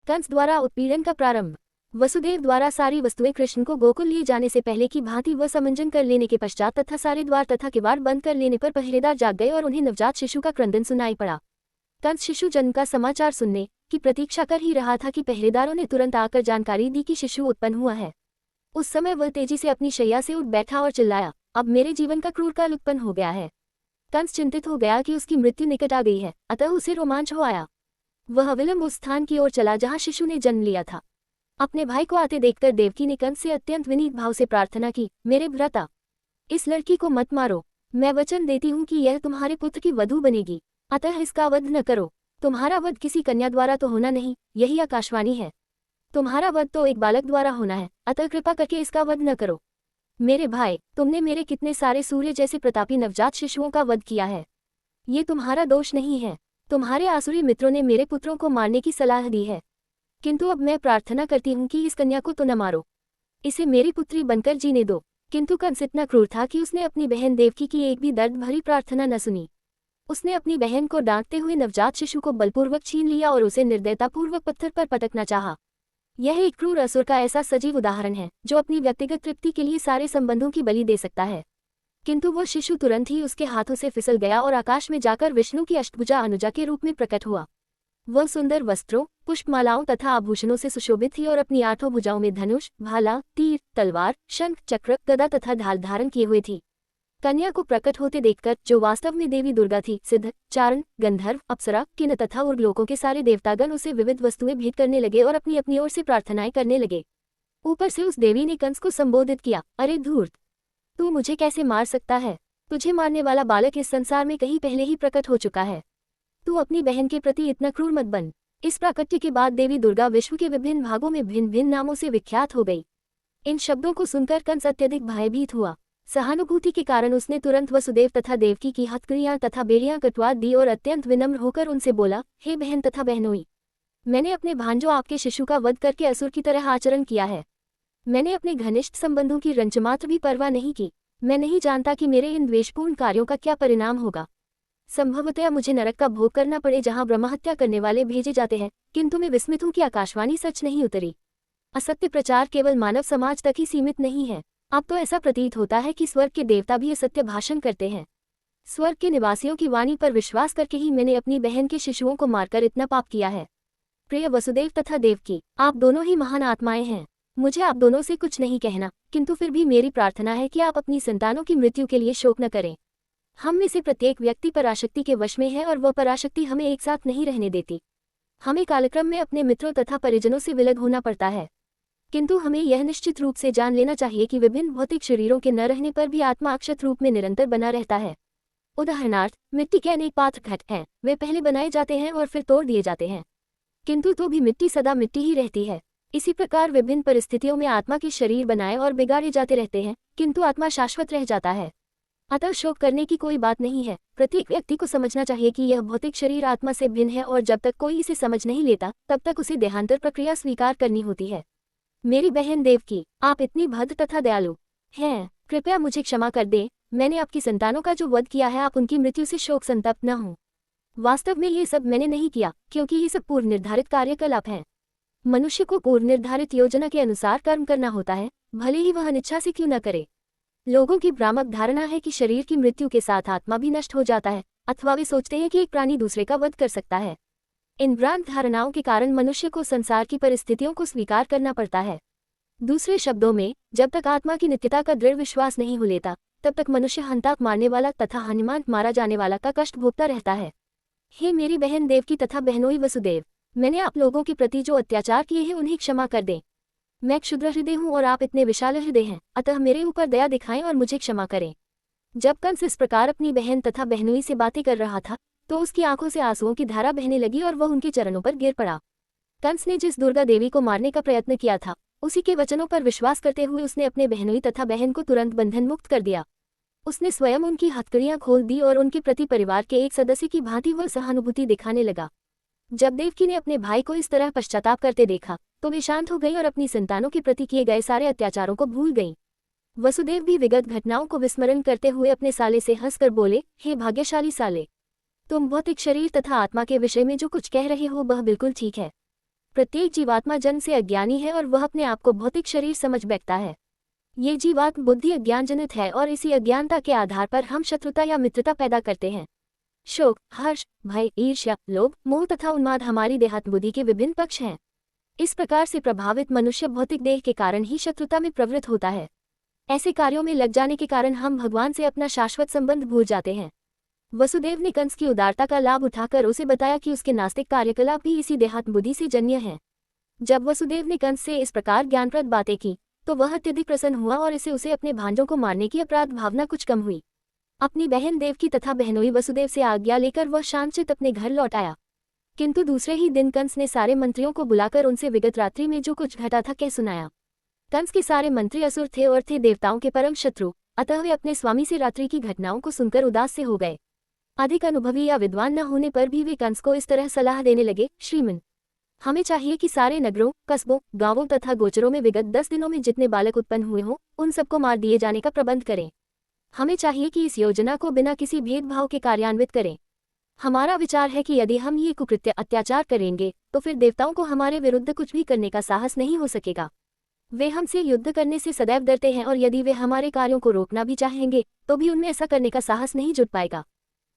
कंस द्वारा उत्पीड़न का प्रारंभ। वसुदेव द्वारा सारी वस्तुएं कृष्ण को गोकुल लिए जाने से पहले की भांति वह समंजन कर लेने के पश्चात तथा सारे द्वार तथा किवाड़ बंद कर लेने पर पहरेदार जाग गए और उन्हें नवजात शिशु का क्रंदन सुनाई पड़ा। कंस शिशु जन्म का समाचार सुनने की प्रतीक्षा कर ही रहा था कि पहरेदारों ने तुरंत आकर जानकारी दी कि शिशु उत्पन्न हुआ है। उस समय वह तेजी से अपनी शैया से उठ बैठा और चिल्लाया, अब मेरे जीवन का क्रूर काल उत्पन्न हो गया है। कंस चिंतित हो गया कि उसकी मृत्यु निकट आ गई है, अतः उसे रोमांच हो आया। वह अविलंब उस स्थान की ओर चला जहाँ शिशु ने जन्म लिया था। अपने भाई को आते देखकर देवकी ने कंस से अत्यंत विनीत भाव से प्रार्थना की, मेरे भ्राता, इस लड़की को मत मारो। मैं वचन देती हूँ कि यह तुम्हारे पुत्र की वधू बनेगी, अतः इसका वध न करो। तुम्हारा वध किसी कन्या द्वारा तो होना नहीं, यही आकाशवाणी है। तुम्हारा वध तो एक बालक द्वारा होना है, अतः कृपा करके इसका वध न करो। मेरे भाई, तुमने मेरे कितने सारे सूर्य जैसे प्रतापी नवजात शिशुओं का वध किया है। ये तुम्हारा दोष नहीं है। तुम्हारे आसुरी मित्रों ने मेरे पुत्रों को मारने की सलाह दी है, किंतु अब मैं प्रार्थना करती हूँ कि इस कन्या को तो न मारो, इसे मेरी पुत्री बनकर जीने दो। किंतु कंस इतना क्रूर था कि उसने अपनी बहन देवकी की एक भी दर्द भरी प्रार्थना न सुनी। उसने अपनी बहन को डांटते हुए नवजात शिशु को बलपूर्वक छीन लिया और उसे निर्दयतापूर्वक पत्थर पर पटकना चाहा। यह एक क्रूर असुर का ऐसा सजीव उदाहरण है जो अपनी व्यक्तिगत तृप्ति के लिए सारे संबंधों की बलि दे सकता है। किंतु वह शिशु तुरंत ही उसके हाथों से फिसल गया और आकाश में जाकर विष्णु की अष्टभुजा अनुजा के रूप में प्रकट हुआ। वह सुंदर वस्त्रों, पुष्पमालाओं तथा आभूषणों से सुशोभित थी और अपनी 8 भुजाओं में धनुष, भाला, तीर, तलवार, शंख, चक्र, गदा तथा ढाल धारण किए हुए थी। कन्या को प्रकट होते देखकर, जो वास्तव में देवी दुर्गा थी, सिद्ध, चारण, गंधर्व, अप्सरा, किन्न तथा उर्गलोकों के सारे देवतागण उसे विविध वस्तुएं भेंट करने लगे और अपनी अपनी ओर से प्रार्थनाएं करने लगे। ऊपर से उस देवी ने कंस को संबोधित किया, अरे धूर्त, तू मुझे कैसे मार सकता है? तुझे मारने वाला बालक इस संसार में कहीं पहले ही प्रकट हो चुका है। तू अपनी बहन के प्रति इतना क्रूर मत बन। इस प्राकट्य के बाद देवी दुर्गा विश्व के विभिन्न भागों में भिन्न भिन्न नामों से विख्यात हो गई। इन शब्दों को सुनकर कंस अत्यधिक भयभीत हुआ। सहानुभूति के कारण उसने तुरंत वसुदेव तथा देवकी की हथकड़ियां तथा बेड़ियां कटवा दी और अत्यंत विनम्र होकर उनसे बोला, हे बहन तथा बहनोई, मैंने अपने भांजो आपके शिशु का वध करके असुर की तरह आचरण किया है। मैंने अपने घनिष्ठ संबंधों की रंचमात्र भी परवाह नहीं की। मैं नहीं जानता कि मेरे इन द्वेषपूर्ण कार्यों का क्या परिणाम होगा। संभवतः मुझे नरक का भोग करना पड़े जहां ब्रह्महत्या करने वाले भेजे जाते हैं, किंतु मैं विस्मित हूं कि आकाशवाणी सच नहीं उतरी। असत्य प्रचार केवल मानव समाज तक ही सीमित नहीं है। अब तो ऐसा प्रतीत होता है कि स्वर्ग के देवता भी असत्य भाषण करते हैं। स्वर्ग के निवासियों की वाणी पर विश्वास करके ही मैंने अपनी बहन के शिशुओं को मारकर इतना पाप किया है। प्रिय वसुदेव तथा देवकी, आप दोनों ही महान आत्माएं हैं। मुझे आप दोनों से कुछ नहीं कहना, किंतु फिर भी मेरी प्रार्थना है कि आप अपनी संतानों की मृत्यु के लिए शोक न करें। हम में से प्रत्येक व्यक्ति पराशक्ति के वश में है और वह पराशक्ति हमें एक साथ नहीं रहने देती। हमें कालक्रम में अपने मित्रों तथा परिजनों से विलग होना पड़ता है, किंतु हमें यह निश्चित रूप से जान लेना चाहिए कि विभिन्न भौतिक शरीरों के न रहने पर भी आत्मा अक्षत रूप में निरंतर बना रहता है। उदाहरणार्थ, मिट्टी के अनेक पात्र घट हैं, वे पहले बनाए जाते हैं और फिर तोड़ दिए जाते हैं, किंतु तो भी मिट्टी सदा मिट्टी ही रहती है। इसी प्रकार विभिन्न परिस्थितियों में आत्मा के शरीर बनाए और बिगाड़े जाते रहते हैं, किंतु आत्मा शाश्वत रह जाता है। अतः शोक करने की कोई बात नहीं है। प्रत्येक व्यक्ति को समझना चाहिए कि यह भौतिक शरीर आत्मा से भिन्न है और जब तक कोई इसे समझ नहीं लेता तब तक उसे देहांतर प्रक्रिया स्वीकार करनी होती है। मेरी बहन देवकी, आप इतनी भद्र तथा दयालु हैं, कृपया मुझे क्षमा कर दें। मैंने आपकी संतानों का जो वध किया है, आप उनकी मृत्यु से शोक संतप्त न हों। वास्तव में ये सब मैंने नहीं किया, क्योंकि ये सब पूर्व निर्धारित कार्यकलाप हैं। मनुष्य को पूर्व निर्धारित योजना के अनुसार कर्म करना होता है, भले ही वह अनिच्छा से क्यों न करे। लोगों की भ्रामक धारणा है कि शरीर की मृत्यु के साथ आत्मा भी नष्ट हो जाता है, अथवा वे सोचते हैं कि एक प्राणी दूसरे का वध कर सकता है। इन भ्रांत धारणाओं के कारण मनुष्य को संसार की परिस्थितियों को स्वीकार करना पड़ता है। दूसरे शब्दों में, जब तक आत्मा की नित्यता का दृढ़ विश्वास नहीं हो लेता, तब तक मनुष्य हंताक मारने वाला तथा हनुमान मारा जाने वाला का कष्ट भोगता रहता है। हे मेरी बहन देवकी तथा बहनोई वसुदेव, मैंने आप लोगों के प्रति जो अत्याचार किए हैं उन्हें क्षमा कर दें। मैं क्षुद्र हृदय हूँ और आप इतने विशाल हृदय हैं, अतः मेरे ऊपर दया दिखाएं और मुझे क्षमा करें। जब कंस इस प्रकार अपनी बहन तथा बहनोई से बातें कर रहा था, तो उसकी आंखों से आंसुओं की धारा बहने लगी और वह उनके चरणों पर गिर पड़ा। कंस ने जिस दुर्गा देवी को मारने का प्रयत्न किया था, उसी के वचनों पर विश्वास करते हुए उसने अपने बहनोई तथा बहन को तुरंत बंधन मुक्त कर दिया। उसने स्वयं उनकी हथकड़ियां खोल दी और उनके प्रति परिवार के एक सदस्य की भांति वह सहानुभूति दिखाने लगा। जब देवकी ने अपने भाई को इस तरह पश्चाताप करते देखा, तो वे शांत हो गई और अपनी संतानों के प्रति किए गए सारे अत्याचारों को भूल गईं। वसुदेव भी विगत घटनाओं को विस्मरण करते हुए अपने साले से हंसकर बोले, हे भाग्यशाली साले, तुम भौतिक शरीर तथा आत्मा के विषय में जो कुछ कह रहे हो वह बिल्कुल ठीक है। प्रत्येक जीवात्मा जन्म से अज्ञानी है और वह अपने आप को भौतिक शरीर समझ बैठता है। ये जीवात्म बुद्धि अज्ञानजनित है और इसी अज्ञानता के आधार पर हम शत्रुता या मित्रता पैदा करते हैं। शोक, हर्ष, भय, ईर्ष्या, लोभ, मोह तथा उन्माद हमारी देहात्म बुद्धि के विभिन्न पक्ष हैं। इस प्रकार से प्रभावित मनुष्य भौतिक देह के कारण ही शत्रुता में प्रवृत्त होता है। ऐसे कार्यों में लग जाने के कारण हम भगवान से अपना शाश्वत संबंध भूल जाते हैं। वसुदेव ने कंस की उदारता का लाभ उठाकर उसे बताया कि उसके नास्तिक कार्यकलाप भी इसी देहात्म बुद्धि से जन्य हैं। जब वसुदेव ने कंस से इस प्रकार ज्ञानप्रद बातें की तो वह अत्यधिक प्रसन्न हुआ और इसे उसे अपने भांजों को मारने की अपराध भावना कुछ कम हुई। अपनी बहन देवकी तथा बहनोई वसुदेव से आज्ञा लेकर वह शांतचित्त अपने घर लौट आया। किंतु दूसरे ही दिन कंस ने सारे मंत्रियों को बुलाकर उनसे विगत रात्रि में जो कुछ घटा था कह सुनाया। कंस के सारे मंत्री असुर थे और थे देवताओं के परम शत्रु, अतः वे अपने स्वामी से रात्रि की घटनाओं को सुनकर उदास से हो गए। अधिक अनुभवी या विद्वान न होने पर भी वे कंस को इस तरह सलाह देने लगे, श्रीमन, हमें चाहिए कि सारे नगरों, कस्बों, गांवों तथा गोचरों में विगत 10 दिनों में जितने बालक उत्पन्न हुए हों उन सबको मार दिए जाने का प्रबंध करें। हमें चाहिए कि इस योजना को बिना किसी भेदभाव के कार्यान्वित करें। हमारा विचार है कि यदि हम ये कुकृत्य अत्याचार करेंगे तो फिर देवताओं को हमारे विरुद्ध कुछ भी करने का साहस नहीं हो सकेगा। वे हमसे युद्ध करने से सदैव डरते हैं और यदि वे हमारे कार्यों को रोकना भी चाहेंगे तो भी उनमें ऐसा करने का साहस नहीं जुट पाएगा।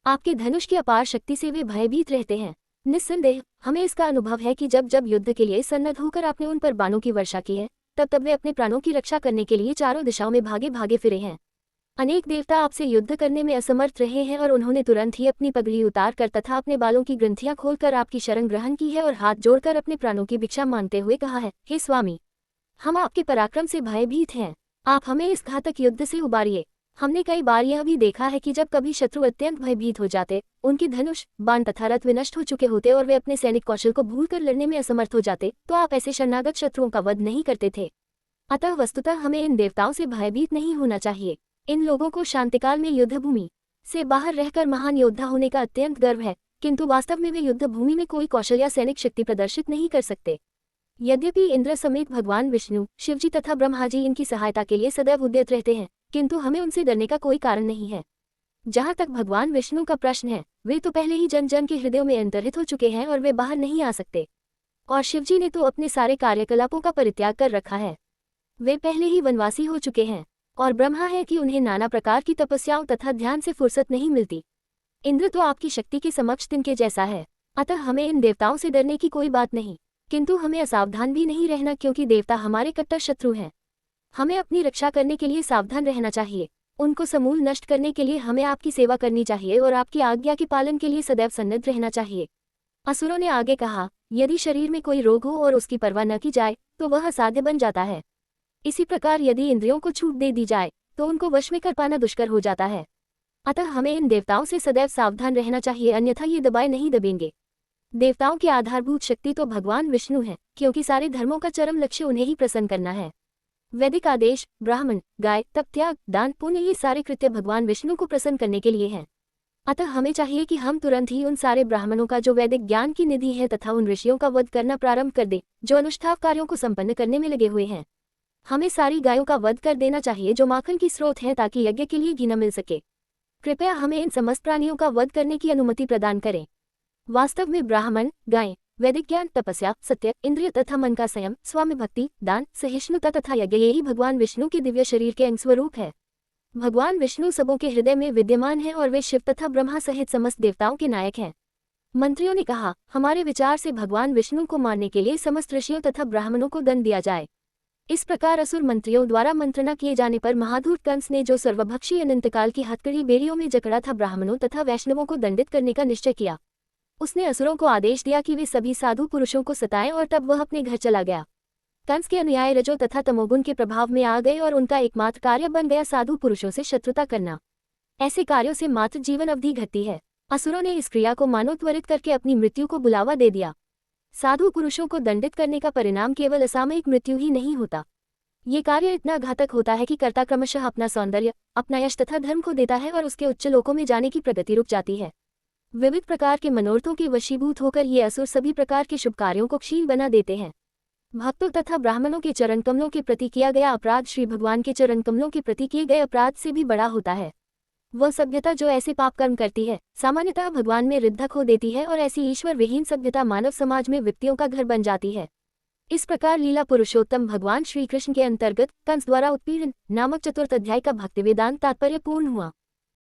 आपके धनुष की अपार शक्ति से वे भयभीत रहते हैं। निस्संदेह हमें इसका अनुभव है कि जब जब युद्ध के लिए सन्नद्ध होकर आपने उन पर बाणों की वर्षा की है तब तब वे अपने प्राणों की रक्षा करने के लिए चारों दिशाओं में भागे भागे फिरे हैं। अनेक देवता आपसे युद्ध करने में असमर्थ रहे हैं और उन्होंने तुरंत ही अपनी पगड़ी उतार कर तथा अपने बालों की ग्रंथियां खोलकर आपकी शरण ग्रहण की है और हाथ जोड़कर अपने प्राणों की भिक्षा मांगते हुए कहा है, हे स्वामी, हम आपके पराक्रम से भयभीत हैं, आप हमें इस घातक युद्ध से उबारिए। हमने कई बार यह भी देखा है कि जब कभी शत्रु अत्यंत भयभीत हो जाते, उनके धनुष, बाण तथा रथ विनष्ट हो चुके होते और वे अपने सैनिक कौशल को भूलकर लड़ने में असमर्थ हो जाते, तो आप ऐसे शरणागत शत्रुओं का वध नहीं करते थे। अतः वस्तुतः हमें इन देवताओं से भयभीत नहीं होना चाहिए। इन लोगों को शांतिकाल में युद्धभूमि से बाहर रहकर महान योद्धा होने का अत्यंत गर्व है, किंतु वास्तव में वे युद्धभूमि में कोई कौशल या सैनिक शक्ति प्रदर्शित नहीं कर सकते। यद्यपि इंद्र समेत भगवान विष्णु, शिवजी तथा ब्रह्मा जी इनकी सहायता के लिए सदैव उद्यत रहते हैं, किंतु हमें उनसे डरने का कोई कारण नहीं है। जहाँ तक भगवान विष्णु का प्रश्न है, वे तो पहले ही जन जन के हृदयों में अंतर्हित हो चुके हैं और वे बाहर नहीं आ सकते। और शिवजी ने तो अपने सारे कार्यकलापों का परित्याग कर रखा है, वे पहले ही वनवासी हो चुके हैं। और ब्रह्मा है कि उन्हें नाना प्रकार की तपस्याओं तथा ध्यान से फुर्सत नहीं मिलती। इंद्र तो आपकी शक्ति के समक्ष तिनके जैसा है, अतः हमें इन देवताओं से डरने की कोई बात नहीं, किंतु हमें असावधान भी नहीं रहना, क्योंकि देवता हमारे कट्टर शत्रु हैं। हमें अपनी रक्षा करने के लिए सावधान रहना चाहिए, उनको समूल नष्ट करने के लिए हमें आपकी सेवा करनी चाहिए और आपकी आज्ञा के पालन के लिए सदैव सन्नद्ध रहना चाहिए। असुरों ने आगे कहा, यदि शरीर में कोई रोग हो और उसकी परवाह न की जाए तो वह असाध्य बन जाता है। इसी प्रकार यदि इंद्रियों को छूट दे दी जाए तो उनको वश में कर पाना दुष्कर हो जाता है। अतः हमें इन देवताओं से सदैव सावधान रहना चाहिए, अन्यथा ये दबाए नहीं दबेंगे। देवताओं की आधारभूत शक्ति तो भगवान विष्णु है, क्योंकि सारे धर्मों का चरम लक्ष्य उन्हें ही प्रसन्न करना है। वैदिक आदेश, ब्राह्मण, गाय, तप, त्याग, दान, पुण्य, ये सारे कृत्य भगवान विष्णु को प्रसन्न करने के लिए हैं। अतः हमें चाहिए कि हम तुरंत ही उन सारे ब्राह्मणों का जो वैदिक ज्ञान की निधि है तथा उन ऋषियों का वध करना प्रारंभ कर दें जो अनुष्ठाव कार्यों को संपन्न करने में लगे हुए हैं। हमें सारी गायों का वध कर देना चाहिए जो माखन की स्रोत है, ताकि यज्ञ के लिए घी न मिल सके। कृपया हमें इन समस्त प्राणियों का वध करने की अनुमति प्रदान करें। वास्तव में ब्राह्मण, गाय, वैदिक ज्ञान, तपस्या, सत्य, इंद्रिय तथा मन का संयम, स्वामी भक्ति, दान, सहिष्णुता तथा यज्ञ, यही भगवान विष्णु के दिव्य शरीर के अंगस्वरूप है। भगवान विष्णु सबों के हृदय में विद्यमान है और वे शिव तथा ब्रह्मा सहित समस्त देवताओं के नायक हैं। मंत्रियों ने कहा, हमारे विचार से भगवान विष्णु को मारने के लिए समस्त ऋषियों तथा ब्राह्मणों को दंड दिया जाए। इस प्रकार असुर मंत्रियों द्वारा मंत्रणा किए जाने पर महाधूर्त कंस ने, जो सर्वभक्षी अनंतकाल की हथकड़ी बेड़ियों में जकड़ा था, ब्राह्मणों तथा वैष्णवों को दंडित करने का निश्चय किया। उसने असुरों को आदेश दिया कि वे सभी साधु पुरुषों को सताएं और तब वह अपने घर चला गया। कंस के अनुयायी रजो तथा तमोगुण के प्रभाव में आ गए और उनका एकमात्र कार्य बन गया साधु पुरुषों से शत्रुता करना। ऐसे कार्यों से मात्र जीवन अवधि घटती है। असुरों ने इस क्रिया को मानो त्वरित करके अपनी मृत्यु को बुलावा दे दिया। साधु पुरुषों को दंडित करने का परिणाम केवल असामयिक मृत्यु ही नहीं होता, ये कार्य इतना घातक होता है कि कर्ता क्रमशः अपना सौंदर्य, अपना यश तथा धर्म को देता है और उसके उच्च लोकों में जाने की प्रगति रुक जाती है। विविध प्रकार के मनोरथों के वशीभूत होकर ये असुर सभी प्रकार के शुभ कार्यों को क्षीण बना देते हैं। भक्तों तथा ब्राह्मणों के चरण कमलों के प्रति किया गया अपराध श्री भगवान के चरण कमलों के प्रति किए गए अपराध से भी बड़ा होता है। वह सभ्यता जो ऐसे पाप कर्म करती है सामान्यतः भगवान में रिद्धा खो देती है और ऐसी ईश्वर विहीन सभ्यता मानव समाज में विपत्तियों का घर बन जाती है। इस प्रकार लीला पुरुषोत्तम भगवान श्री कृष्ण के अंतर्गत कंस द्वारा उत्पीड़न नामक चतुर्थ अध्याय का भक्ति वेदांत तात्पर्य पूर्ण हुआ।